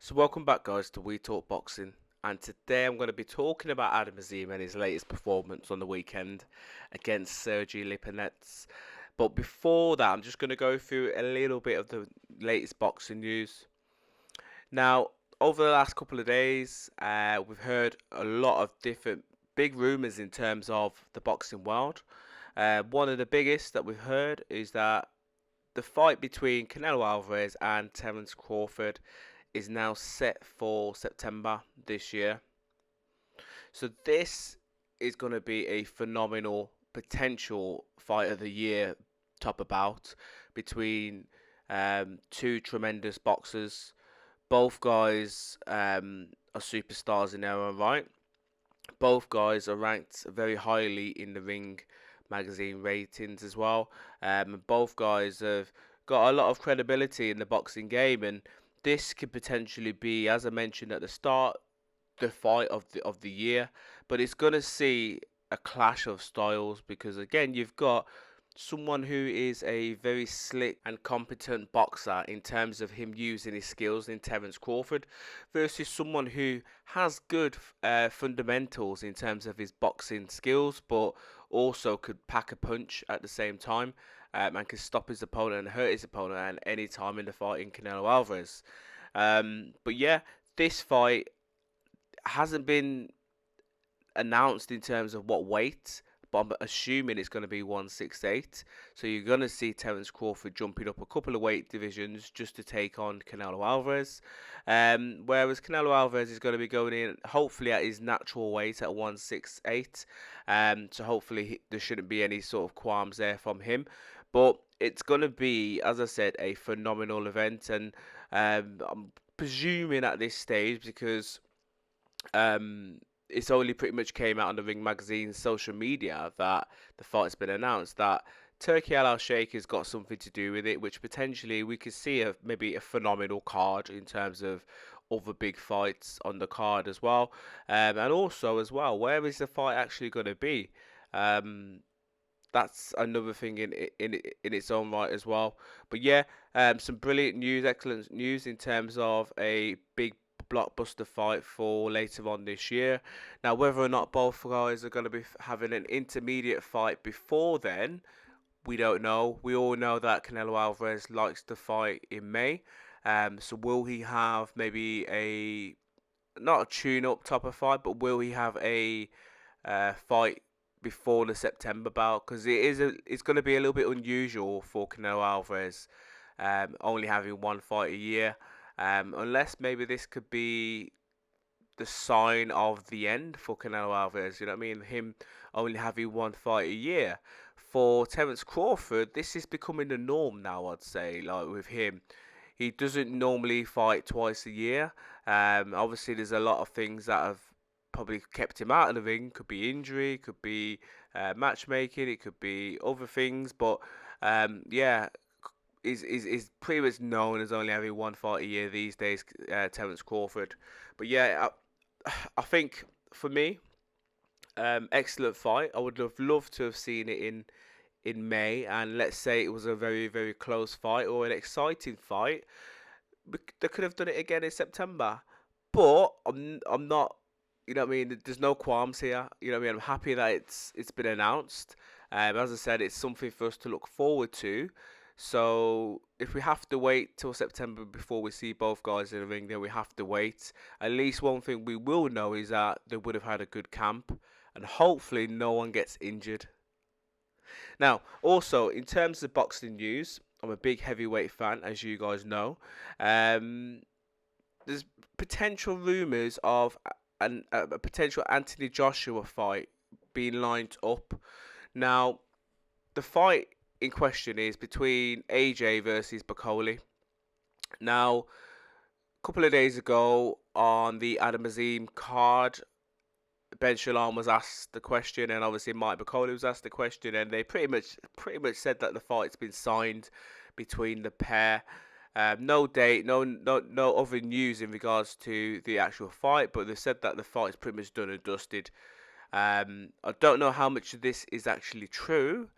So welcome back guys to We Talk Boxing, and today I'm going to be talking about Adam Azim and his latest performance on the weekend against Sergey Lipinets. But before that, I'm just going to go through a little bit of the latest boxing news. Now, over the last couple of days, we've heard a lot of different big rumours in terms of the boxing world. One of the biggest that we've heard is that the fight between Canelo Alvarez and Terence Crawford is now set for September this year. So this is going to be a phenomenal potential fight of the year top about between two tremendous boxers. Both guys are superstars in their own right. Both guys are ranked very highly in the Ring magazine ratings as well. Both guys have got a lot of credibility in the boxing game, and this could potentially be, as I mentioned at the start, the fight of the year. But it's gonna see a clash of styles because again, you've got someone who is a very slick and competent boxer in terms of him using his skills in Terence Crawford versus someone who has good fundamentals in terms of his boxing skills, but also could pack a punch at the same time, and can stop his opponent and hurt his opponent at any time in the fight in Canelo Alvarez. But yeah, this fight hasn't been announced in terms of what weight, but I'm assuming it's going to be 168. So you're going to see Terence Crawford jumping up a couple of weight divisions just to take on Canelo Alvarez. Whereas Canelo Alvarez is going to be going in hopefully at his natural weight at 168. So hopefully there shouldn't be any sort of qualms there from him. But it's going to be, as I said, a phenomenal event. And I'm presuming at this stage because it's only pretty much came out on the Ring Magazine's social media that the fight's been announced, that Turkey Al Sheikh has got something to do with it, which potentially we could see maybe a phenomenal card in terms of other big fights on the card as well. And also as well, where is the fight actually going to be? Um, that's another thing in its own right as well. But yeah, some brilliant news, excellent news in terms of a big blockbuster fight for later on this year. Now, whether or not both guys are going to be having an intermediate fight before then, we don't know. We all know that Canelo Alvarez likes to fight in May. So will he have maybe a not a tune-up type of fight, but will he have a fight before the September bout? Because it's going to be a little bit unusual for Canelo Alvarez only having one fight a year. Unless maybe this could be the sign of the end for Canelo Alvarez. You know what I mean? Him only having one fight a year. For Terence Crawford, this is becoming the norm now, I'd say. Like with him, he doesn't normally fight twice a year. Obviously, there's a lot of things that have probably kept him out of the ring. Could be injury, could be matchmaking, it could be other things. But yeah, is pretty much known as only having one fight a year these days, Terence Crawford. But yeah, I think for me, excellent fight. I would have loved to have seen it in May, and let's say it was a very very close fight or an exciting fight. They could have done it again in September, but I'm not. You know what I mean? There's no qualms here. You know what I mean? I'm happy that it's been announced. As I said, it's something for us to look forward to. So if we have to wait till September before we see both guys in the ring, then we have to wait. At least one thing we will know is that they would have had a good camp, and hopefully no one gets injured. Now, also in terms of boxing news, I'm a big heavyweight fan, as you guys know. Um, there's potential rumours of a potential Anthony Joshua fight being lined up. Now, the fight in question is between AJ versus Bakoli. Now, a couple of days ago on the Adam Azim card, Ben Shalom was asked the question, and obviously Mike Bakoli was asked the question, and they pretty much said that the fight's been signed between the pair. No date, no other news in regards to the actual fight, but they said that the fight is pretty much done and dusted. I don't know how much of this is actually true.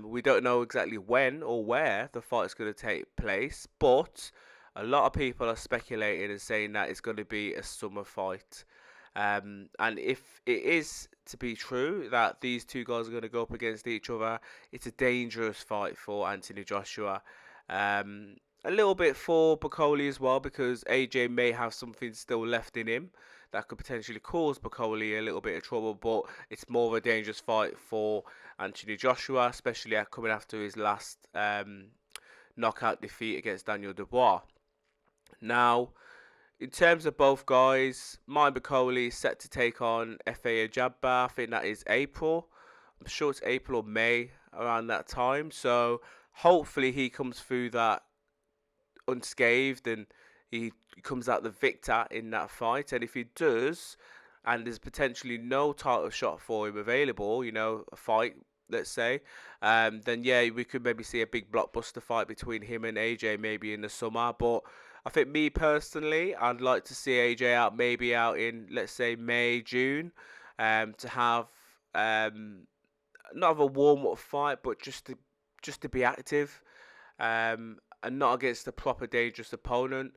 We don't know exactly when or where the fight is going to take place, but A lot of people are speculating and saying that it's going to be a summer fight. And if it is to be true that these two guys are going to go up against each other, it's a dangerous fight for Anthony Joshua. Um, a little bit for Bacoli as well, because AJ may have something still left in him that could potentially cause Bacoli a little bit of trouble, but it's more of a dangerous fight for Anthony Joshua, especially coming after his last knockout defeat against Daniel Dubois. Now, in terms of both guys, Mike Bacoli is set to take on FA Ajagba. I think that is April. I'm sure it's April or May around that time. So hopefully he comes through that unscathed and he comes out the victor in that fight. And if he does, and there's potentially no title shot for him available, a fight, let's say, then yeah, we could maybe see a big blockbuster fight between him and AJ maybe in the summer. But I think me personally, I'd like to see AJ maybe out in, let's say, May, June, to have not have a warm up fight, but just to be active, and not against a proper dangerous opponent.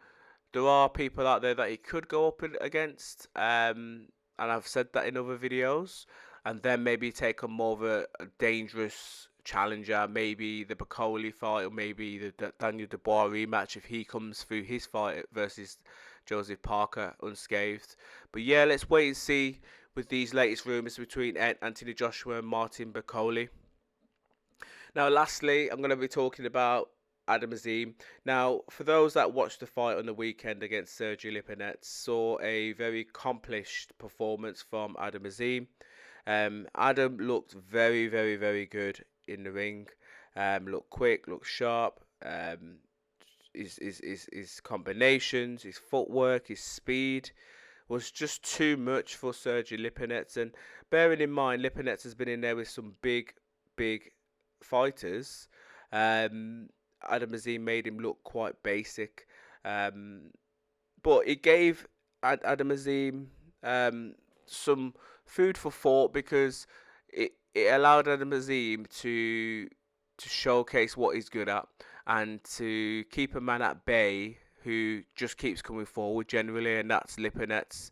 There are people out there that he could go up against, and I've said that in other videos, and then maybe take on more of a dangerous challenger, maybe the Bacoli fight, or maybe the Daniel Dubois rematch if he comes through his fight versus Joseph Parker unscathed. But yeah, let's wait and see with these latest rumours between Anthony Joshua and Martin Bacoli. Now, lastly, I'm going to be talking about Adam Azim. Now, for those that watched the fight on the weekend against Sergio Lipinets, saw a very accomplished performance from Adam Azim. Adam looked very, very, very good in the ring. Looked quick, looked sharp. His combinations, his footwork, his speed was just too much for Sergio Lipinets. And bearing in mind, Lipinets has been in there with some big, big fighters. Adam Azim made him look quite basic. But it gave Adam Azim some food for thought, because it allowed Adam Azim to showcase what he's good at and to keep a man at bay who just keeps coming forward generally, and that's Lipinets.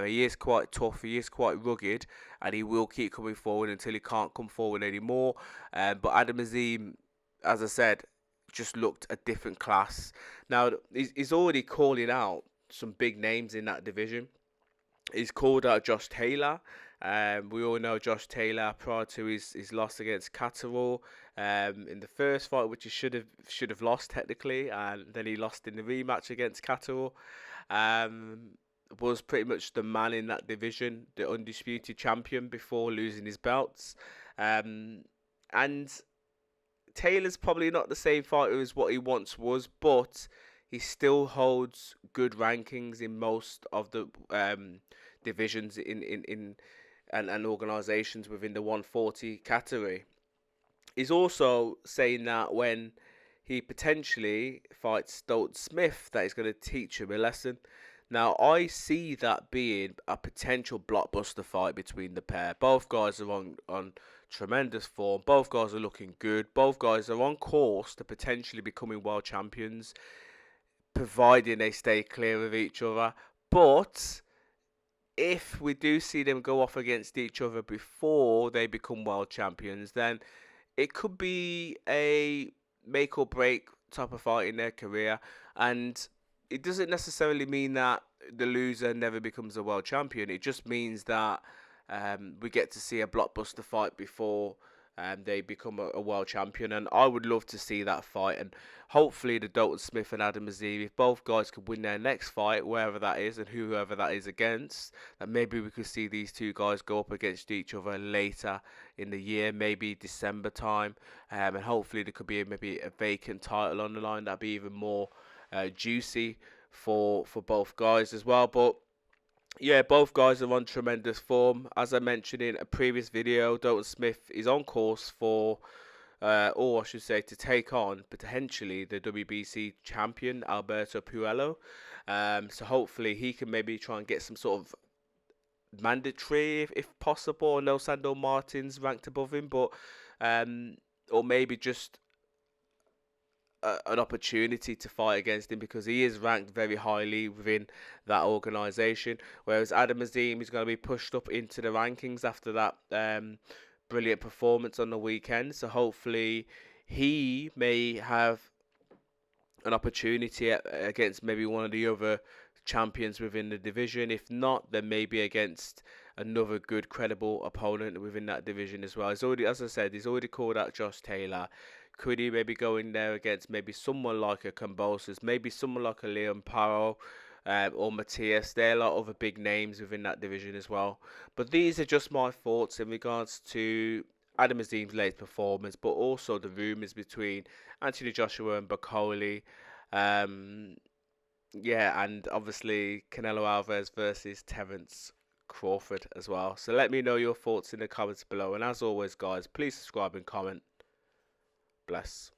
He is quite tough, he is quite rugged, and he will keep coming forward until he can't come forward anymore. But Adam Azim, as I said, just looked a different class. Now, he's already calling out some big names in that division. He's called out Josh Taylor. We all know Josh Taylor prior to his loss against Catterall in the first fight, which he should have lost technically, and then he lost in the rematch against Catterall. Was pretty much the man in that division, the undisputed champion before losing his belts. And Taylor's probably not the same fighter as what he once was, but he still holds good rankings in most of the divisions and organisations within the 140 category. He's also saying that when he potentially fights Stoltz Smith, that he's going to teach him a lesson. Now, I see that being a potential blockbuster fight between the pair. Both guys are on tremendous form. Both guys are looking good. Both guys are on course to potentially becoming world champions, providing they stay clear of each other. But if we do see them go off against each other before they become world champions, then it could be a make or break type of fight in their career. And it doesn't necessarily mean that the loser never becomes a world champion. It just means that we get to see a blockbuster fight before they become a world champion. And I would love to see that fight. And hopefully the Dalton Smith and Adam Azim, if both guys could win their next fight, wherever that is and whoever that is against, that maybe we could see these two guys go up against each other later in the year, maybe December time. And hopefully there could be maybe a vacant title on the line. That'd be even more juicy for both guys as well. But yeah, both guys are on tremendous form. As I mentioned in a previous video, Dalton Smith is on course for, or I should say, to take on potentially the WBC champion Alberto Puello. So hopefully he can maybe try and get some sort of mandatory, if possible. I know Sandor Martin's ranked above him, but or maybe just an opportunity to fight against him because he is ranked very highly within that organisation. Whereas Adam Azim is going to be pushed up into the rankings after that brilliant performance on the weekend. So hopefully he may have an opportunity against maybe one of the other champions within the division. If not, then maybe against another good, credible opponent within that division as well. He's already, as I said, he's already called out Josh Taylor. Could he maybe go in there against maybe someone like a Kambosos, maybe someone like a Leon Paro, or Matthias? There are a lot of other big names within that division as well. But these are just my thoughts in regards to Adam Azim's latest performance, but also the rumours between Anthony Joshua and Bakoli. Um, yeah, and obviously Canelo Alvarez versus Terence Crawford as well. So let me know your thoughts in the comments below. And as always, guys, please subscribe and comment. Bless.